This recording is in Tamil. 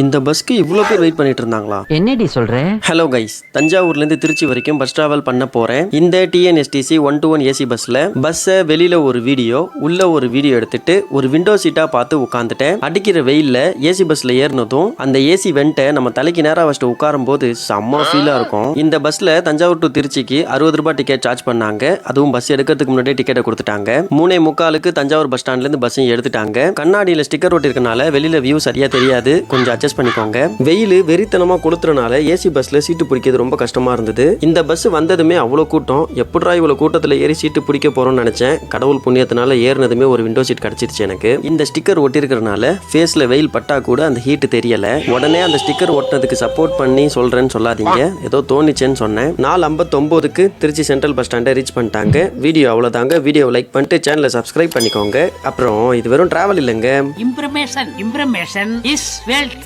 இந்த பஸ்க்கு இவ்வளோ பேர் வெயிட் பண்ணிட்டு இருந்தாங்களா? என்னடி சொல்ற? ஹலோ கைஸ், தஞ்சாவூர்லேருந்து திருச்சி வரைக்கும் பஸ் டிராவல் பண்ண போகிறேன். இந்த டிஎன்எஸ்டிசி 121 ஏசி பஸ்ஸில் பஸ்ஸை வெளியில் ஒரு வீடியோ உள்ள ஒரு வீடியோ எடுத்துட்டு ஒரு விண்டோ சீட்டாக பார்த்து உட்காந்துட்டேன். அடிக்கிற வெயிலில் ஏசி பஸ்ஸில் ஏறினதும் அந்த ஏசி வெண்ட்டை நம்ம தலைக்கு நேராக வச்சுட்டு உட்காரும் போது செம்ம ஃபீலாக இருக்கும். இந்த பஸ்ஸில் தஞ்சாவூர் டு திருச்சிக்கு 60 ரூபாய் டிக்கெட் சார்ஜ் பண்ணாங்க. அதுவும் பஸ் எடுக்கிறதுக்கு முன்னாடியே டிக்கெட்டை கொடுத்துட்டாங்க. 3:45 தஞ்சாவூர் பஸ் ஸ்டாண்ட்லேருந்து பஸ்ஸையும் எடுத்துட்டாங்க. கண்ணாடியில் ஸ்டிக்கர் ஒட்டிருக்கனால வெளியில் வியூ சரியாக தெரியாது, கொஞ்சம் அட்ஜஸ்ட் பண்ணிக்கோங்க. வெயில் வெறித்தனமா கொளுத்துறனால ஏசி பஸ்ல சீட்டு பிடிக்கிறது ரொம்ப கஷ்டமா இருந்தது. இந்த பஸ் வந்ததுமே அவ்வளவு கூட்டம். எப்படா இவ்வளவு கூட்டத்துல ஏறி சீட்டு பிடிக்க போறோம்னு நினைச்சேன். கடவுள் புண்ணியத்தினால ஏறினதுமே ஒரு விண்டோ சீட் கிடைச்சிருச்சு எனக்கு. இந்த ஸ்டிக்கர் ஒட்டிருக்கிறதுனால ஃபேஸ்ல வெயில் பட்டா கூட அந்த ஹீட் தெரியல. உடனே அந்த ஸ்டிக்கர் ஒட்டினதுக்கு சப்போர்ட் பண்ணி சொல்றேன்னு சொல்லாதீங்க, ஏதோ தோணிச்சேன்னு சொன்னேன். 4:59க்கு திருச்சி சென்ட்ரல் பஸ் ஸ்டாண்டை ரீச் பண்ணிட்டாங்க. வீடியோ அவ்வளவுதாங்க. வீடியோ லைக் பண்ணிட்டு சேனலை சப்ஸ்கிரைப் பண்ணிக்கோங்க. அப்புறம் இது வெறும் டிராவல் இல்லைங்க, இம்ப்ரமேஷன் இஸ் வெல்த்.